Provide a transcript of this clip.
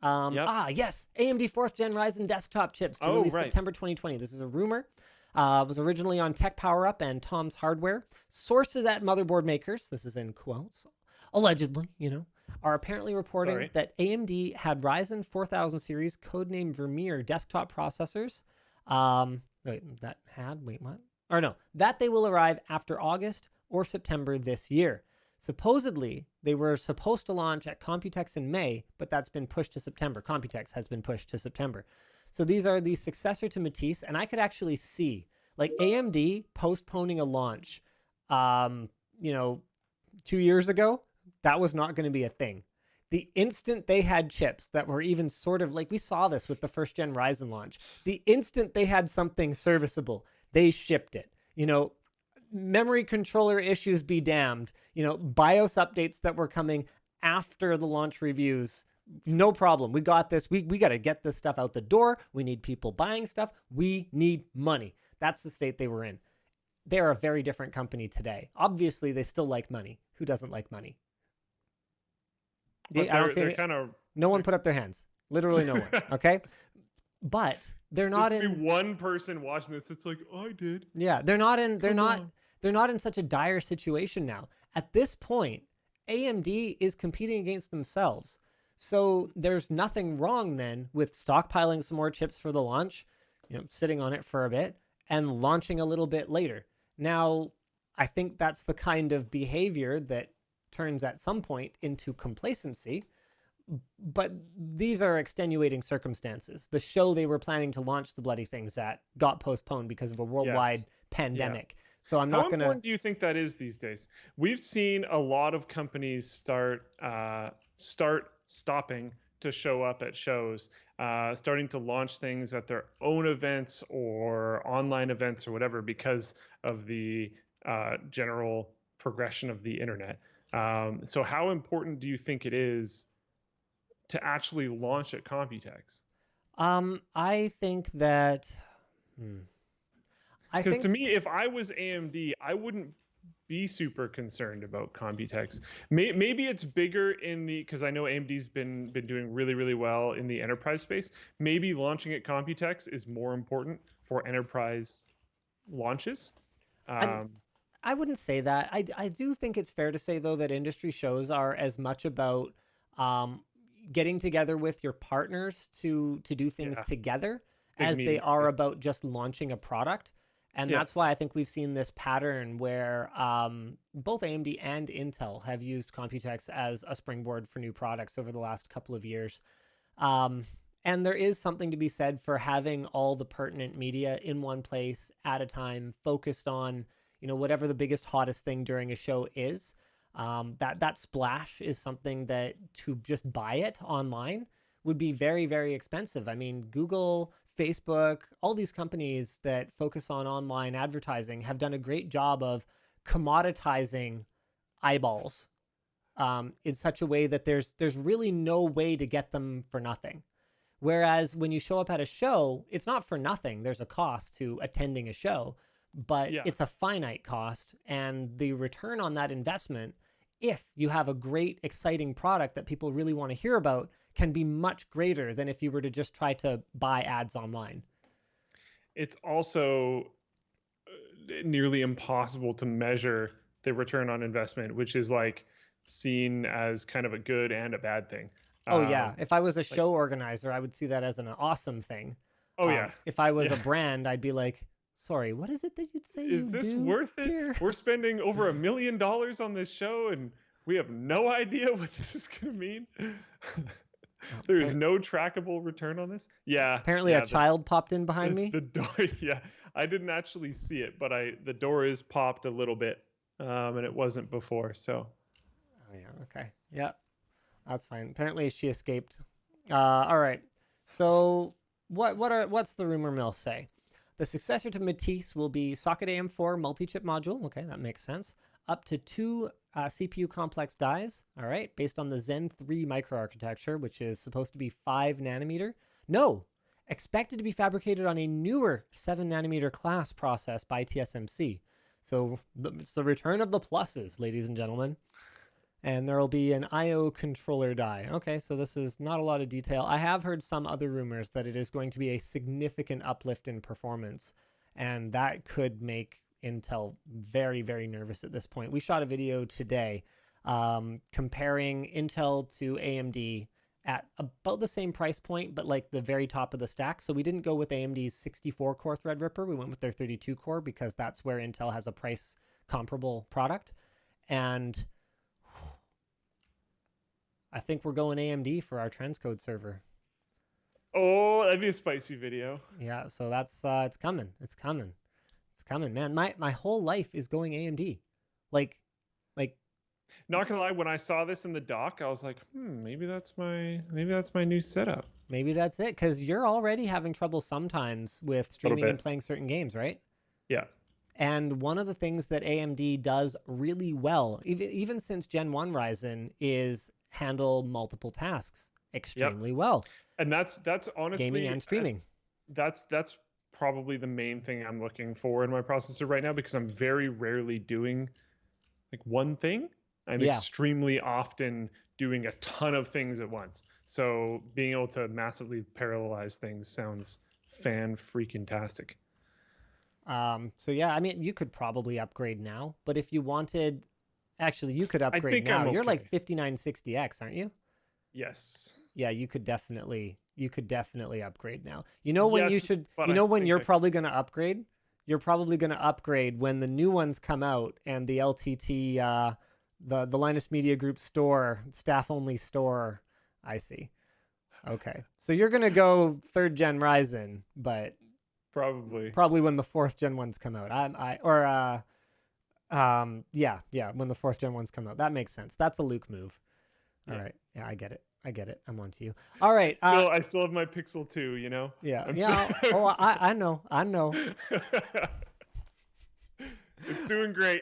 Yep. Yes, AMD 4th Gen Ryzen desktop chips to Oh, release right. September 2020. This is a rumor. Was originally on Tech Power Up and Tom's Hardware. Sources at motherboard makers, this is in quotes, allegedly, are apparently reporting Sorry. that AMD had Ryzen 4000 series, codename Vermeer desktop processors. Wait, what? Or no, that they will arrive after August or September this year. Supposedly, they were supposed to launch at Computex in May, but that's been pushed to September. Computex has been pushed to September. So these are the successor to Matisse, and I could actually see like AMD postponing a launch, 2 years ago. That was not going to be a thing. The instant they had chips that were even sort of like, we saw this with the first gen Ryzen launch, the instant they had something serviceable, they shipped it. Memory controller issues be damned. BIOS updates that were coming after the launch reviews. No problem. We got this. We got to get this stuff out the door. We need people buying stuff. We need money. That's the state they were in. They're a very different company today. Obviously, they still like money. Who doesn't like money? But I don't see they're any, kind of. no one put up their hands. Literally no one. Okay, but they're not There's in. one person watching this. It's like, I did. Yeah, they're not in. They're Come not. on. They're not in such a dire situation now. At this point, AMD is competing against themselves. So there's nothing wrong then with stockpiling some more chips for the launch, sitting on it for a bit and launching a little bit later. Now, I think that's the kind of behavior that turns at some point into complacency. But these are extenuating circumstances. The show they were planning to launch the bloody things at got postponed because of a worldwide pandemic. Yeah. So I'm not going to. How important do you think that is these days? We've seen a lot of companies start stopping to show up at shows, starting to launch things at their own events or online events or whatever because of the general progression of the internet. So how important do you think it is to actually launch at Computex? I think that. Because to me, if I was AMD, I wouldn't be super concerned about Computex. Maybe it's bigger in the, because I know AMD's been doing really, really well in the enterprise space. Maybe launching at Computex is more important for enterprise launches. I wouldn't say that. I do think it's fair to say, though, that industry shows are as much about getting together with your partners to do things together as they are about just launching a product. And that's why I think we've seen this pattern where both AMD and Intel have used Computex as a springboard for new products over the last couple of years. And there is something to be said for having all the pertinent media in one place at a time, focused on whatever the biggest, hottest thing during a show is. That splash is something that to just buy it online would be very, very expensive. I mean, Google, Facebook, all these companies that focus on online advertising have done a great job of commoditizing eyeballs in such a way that there's really no way to get them for nothing. Whereas when you show up at a show, it's not for nothing. There's a cost to attending a show, but it's a finite cost. And the return on that investment, if you have a great, exciting product that people really want to hear about, can be much greater than if you were to just try to buy ads online. It's also nearly impossible to measure the return on investment, which is like seen as kind of a good and a bad thing. Oh, yeah. If I was a show organizer, I would see that as an awesome thing. Oh, yeah. If I was a brand, I'd be like, sorry, what is it that you'd say is this worth it here? We're spending over $1 million on this show and we have no idea what this is going to mean. There is no trackable return on this. Yeah. Apparently a child popped in behind me. The door. Yeah. I didn't actually see it, but the door is popped a little bit. And it wasn't before. So. Oh yeah. Okay. Yeah. That's fine. Apparently she escaped. All right. So what's the rumor mill say? The successor to Matisse will be socket AM4 multi-chip module. Okay, that makes sense. Up to 2 CPU complex dies. All right, based on the Zen 3 microarchitecture, which is supposed to be 5 nanometer. No, expected to be fabricated on a newer 7 nanometer class process by TSMC. So it's the return of the pluses, ladies and gentlemen. And there will be an I/O controller die. Okay, so this is not a lot of detail. I have heard some other rumors that it is going to be a significant uplift in performance, and that could make Intel very, very nervous at this point. We shot a video today comparing Intel to AMD at about the same price point, but like the very top of the stack. So we didn't go with AMD's 64-core Threadripper. We went with their 32-core because that's where Intel has a price comparable product. And I think we're going AMD for our transcode server. Oh, that'd be a spicy video. Yeah, so that's it's coming. It's coming. It's coming, man. My whole life is going AMD. Like not gonna lie, when I saw this in the dock, I was like, maybe that's my new setup. Maybe that's it, because you're already having trouble sometimes with streaming and playing certain games, right? Yeah. And one of the things that AMD does really well, even since Gen 1 Ryzen, is handle multiple tasks extremely well. And that's honestly gaming and streaming. That's probably the main thing I'm looking for in my processor right now, because I'm very rarely doing like one thing. I'm extremely often doing a ton of things at once. So being able to massively parallelize things sounds fan-freaking-tastic. So yeah, I mean, you could probably upgrade now, but if you wanted, actually, you could upgrade now. You're like 5960X, aren't you? Yes. Yeah, you could definitely upgrade now. You know when you should, you know when you're probably going to upgrade? You're probably going to upgrade when the new ones come out and the LTT, the Linus Media Group store, staff-only store. I see. Okay. So you're going to go 3rd gen Ryzen, but probably when the 4th gen ones come out. Yeah, when the 4th gen ones come out. That makes sense. That's a Luke move. All right. Yeah, I get it. I'm on to you. All right. I still have my Pixel 2, you know? Yeah. I know. It's doing great.